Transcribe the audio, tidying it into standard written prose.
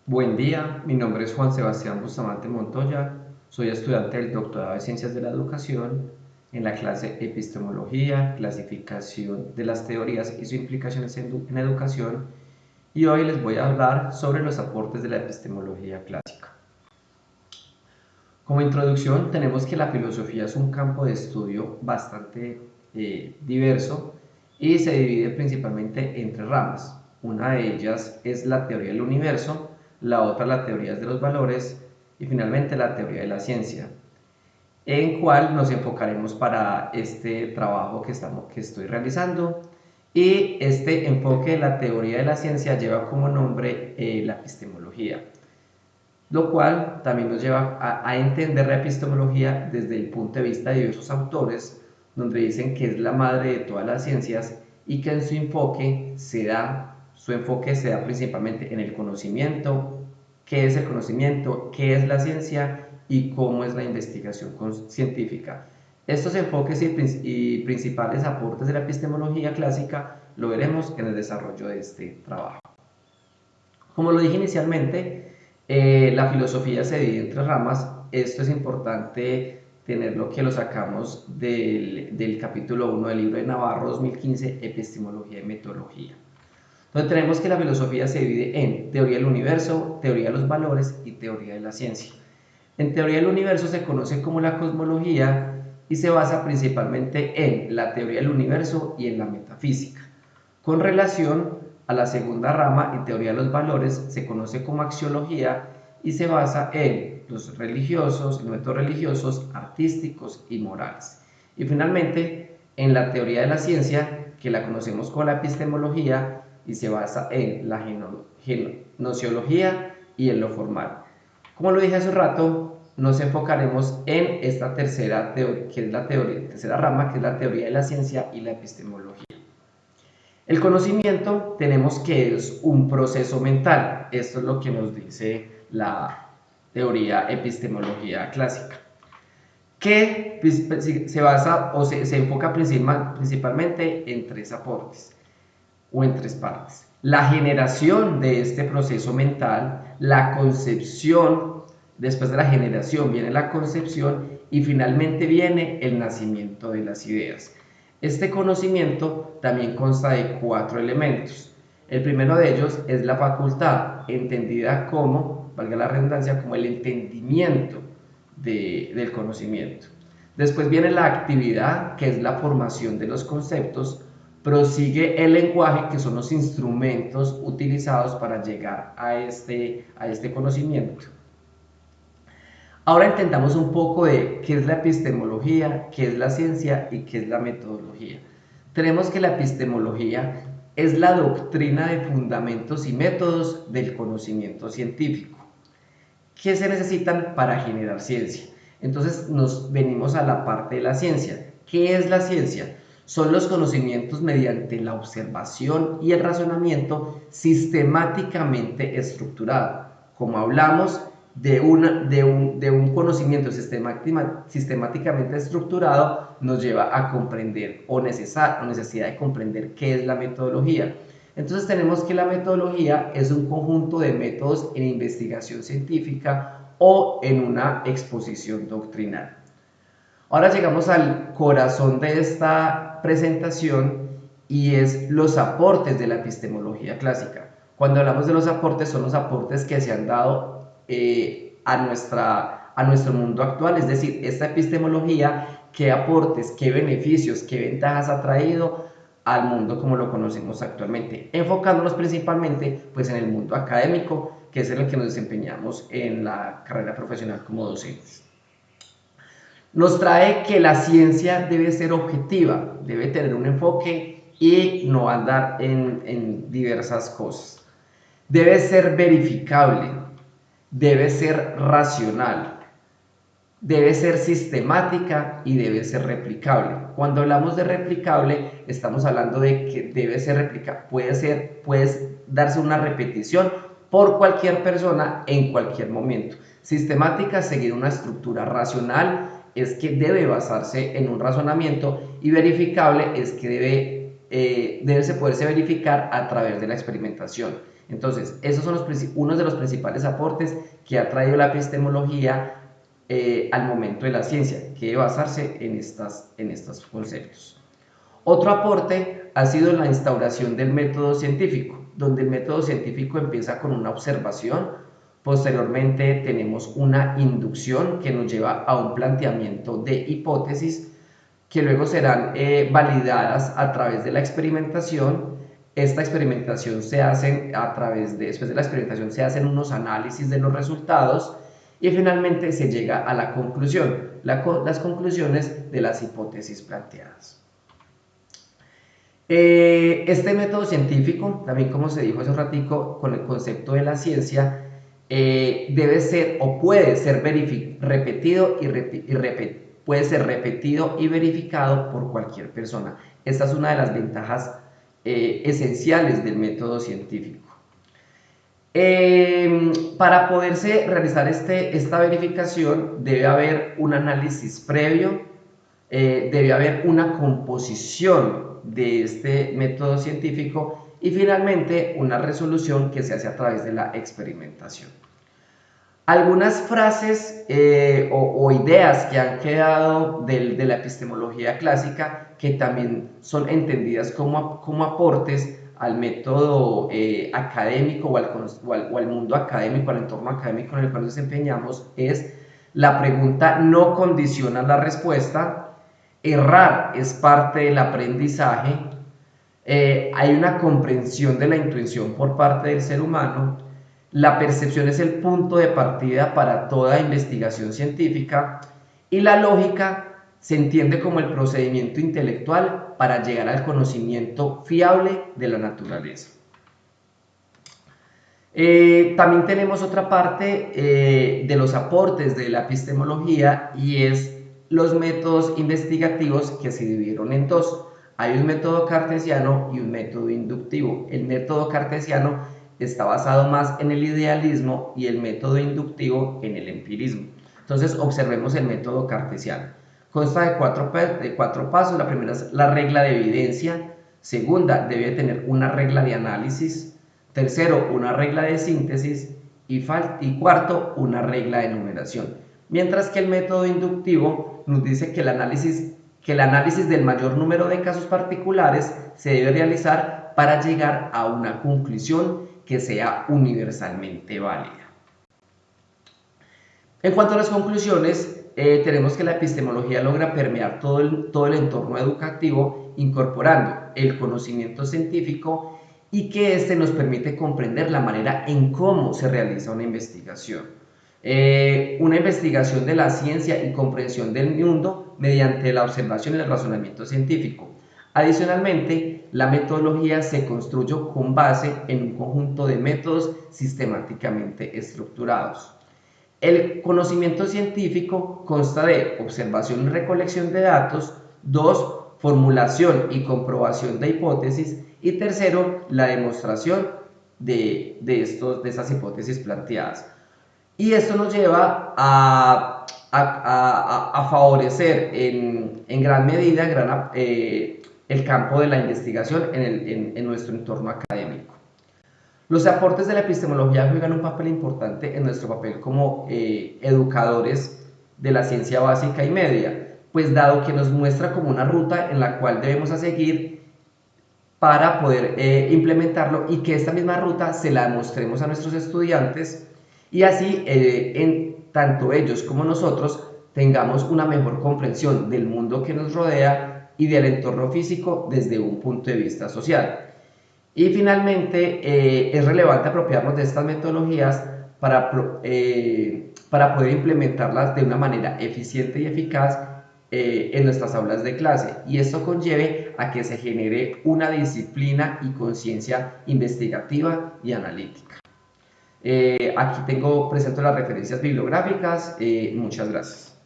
Buen día, mi nombre es Juan Sebastián Bustamante Montoya, soy estudiante del doctorado de Ciencias de la Educación en la clase Epistemología, Clasificación de las Teorías y sus implicaciones en educación, y hoy les voy a hablar sobre los aportes de la epistemología clásica. Como introducción, tenemos que la filosofía es un campo de estudio bastante diverso y se divide principalmente en tres ramas. Una de ellas es la teoría del universo, la otra la teoría de los valores y finalmente la teoría de la ciencia, en cual nos enfocaremos para este trabajo que estoy realizando. Y este enfoque de la teoría de la ciencia lleva como nombre la epistemología, lo cual también nos lleva a entender la epistemología desde el punto de vista de diversos autores, donde dicen que es la madre de todas las ciencias y que en su enfoque se da principalmente en el conocimiento, qué es el conocimiento, qué es la ciencia y cómo es la investigación científica. Estos enfoques y principales aportes de la epistemología clásica lo veremos en el desarrollo de este trabajo. Como lo dije inicialmente, la filosofía se divide en tres ramas. Esto es importante tenerlo, que lo sacamos del capítulo 1 del libro de Navarro 2015, Epistemología y Metodología. Entonces tenemos que la filosofía se divide en teoría del universo, teoría de los valores y teoría de la ciencia. En teoría del universo se conoce como la cosmología y se basa principalmente en la teoría del universo y en la metafísica. Con relación a la segunda rama, en teoría de los valores, se conoce como axiología y se basa en los religiosos, los métodos religiosos, artísticos y morales. Y finalmente, en la teoría de la ciencia, que la conocemos como la epistemología y se basa en la gnoseología y en lo formal. Como lo dije hace un rato, nos enfocaremos en esta tercera rama, que es la teoría de la ciencia y la epistemología. El conocimiento tenemos que es un proceso mental. Esto es lo que nos dice la teoría epistemología clásica, que se basa o se enfoca principalmente en tres aportes o en tres partes. La generación de este proceso mental, la concepción, después de la generación viene la concepción y finalmente viene el nacimiento de las ideas. Este conocimiento también consta de cuatro elementos. El primero de ellos es la facultad, entendida como, valga la redundancia, como el entendimiento del conocimiento. Después viene la actividad, que es la formación de los conceptos. Prosigue el lenguaje, que son los instrumentos utilizados para llegar a este conocimiento. Ahora entendamos un poco de qué es la epistemología, qué es la ciencia y qué es la metodología. Tenemos que la epistemología es la doctrina de fundamentos y métodos del conocimiento científico. ¿Qué se necesitan para generar ciencia? Entonces nos venimos a la parte de la ciencia. ¿Qué es la ciencia? Son los conocimientos mediante la observación y el razonamiento sistemáticamente estructurado. Como hablamos de un conocimiento sistemáticamente estructurado, nos lleva a comprender o necesidad de comprender qué es la metodología. Entonces tenemos que la metodología es un conjunto de métodos en investigación científica o en una exposición doctrinal. Ahora llegamos al corazón de esta presentación y es los aportes de la epistemología clásica. Cuando hablamos de los aportes, son los aportes que se han dado a nuestro mundo actual, es decir, esta epistemología, qué aportes, qué beneficios, qué ventajas ha traído al mundo como lo conocemos actualmente, enfocándonos principalmente pues, en el mundo académico, que es en el que nos desempeñamos en la carrera profesional como docentes. Nos trae que la ciencia debe ser objetiva, debe tener un enfoque y no andar en diversas cosas. Debe ser verificable, debe ser racional, debe ser sistemática y debe ser replicable. Cuando hablamos de replicable, estamos hablando de que debe ser replicable, puede darse una repetición por cualquier persona en cualquier momento. Sistemática, seguir una estructura racional, es que debe basarse en un razonamiento, y verificable es que debe poderse verificar a través de la experimentación. Entonces, esos son unos de los principales aportes que ha traído la epistemología al momento de la ciencia, que debe basarse en estos conceptos. Otro aporte ha sido la instauración del método científico, donde el método científico empieza con una observación, posteriormente tenemos una inducción que nos lleva a un planteamiento de hipótesis que luego serán validadas a través de la experimentación. Esta experimentación se hace después de la experimentación se hacen unos análisis de los resultados y finalmente se llega a la conclusión, las conclusiones de las hipótesis planteadas. Este método científico, también como se dijo hace un ratico con el concepto de la ciencia, debe ser o puede ser repetido puede ser repetido y verificado por cualquier persona. Esta es una de las ventajas esenciales del método científico. Para poderse realizar esta verificación debe haber un análisis previo, debe haber una composición de este método científico y finalmente una resolución que se hace a través de la experimentación. Algunas frases o ideas que han quedado de la epistemología clásica que también son entendidas como aportes al método académico o al mundo académico, al entorno académico en el cual nos desempeñamos, es: la pregunta no condiciona la respuesta, errar es parte del aprendizaje, hay una comprensión de la intuición por parte del ser humano, la percepción es el punto de partida para toda investigación científica y la lógica se entiende como el procedimiento intelectual para llegar al conocimiento fiable de la naturaleza. También tenemos otra parte de los aportes de la epistemología y es los métodos investigativos que se dividieron en dos. Hay un método cartesiano y un método inductivo. El método cartesiano está basado más en el idealismo y el método inductivo en el empirismo. Entonces observemos el método cartesiano. Consta de cuatro pasos. La primera es la regla de evidencia. Segunda, debe tener una regla de análisis. Tercero, una regla de síntesis. Y cuarto, una regla de enumeración. Mientras que el método inductivo nos dice que el análisis del mayor número de casos particulares se debe realizar para llegar a una conclusión que sea universalmente válida. En cuanto a las conclusiones, tenemos que la epistemología logra permear todo el entorno educativo, incorporando el conocimiento científico y que éste nos permite comprender la manera en cómo se realiza una investigación. Una investigación de la ciencia y comprensión del mundo mediante la observación y el razonamiento científico. Adicionalmente, la metodología se construye con base en un conjunto de métodos sistemáticamente estructurados. El conocimiento científico consta de observación y recolección de datos, 2, formulación y comprobación de hipótesis y tercero, la demostración de esas hipótesis planteadas. Y esto nos lleva a favorecer en gran medida el campo de la investigación en nuestro entorno académico. Los aportes de la epistemología juegan un papel importante en nuestro papel como educadores de la ciencia básica y media, pues dado que nos muestra como una ruta en la cual debemos seguir para poder implementarlo y que esta misma ruta se la mostremos a nuestros estudiantes y así tanto ellos como nosotros tengamos una mejor comprensión del mundo que nos rodea y del entorno físico desde un punto de vista social. Y finalmente es relevante apropiarnos de estas metodologías para poder implementarlas de una manera eficiente y eficaz en nuestras aulas de clase, y esto conlleve a que se genere una disciplina y conciencia investigativa y analítica. Aquí presento las referencias bibliográficas. Muchas gracias.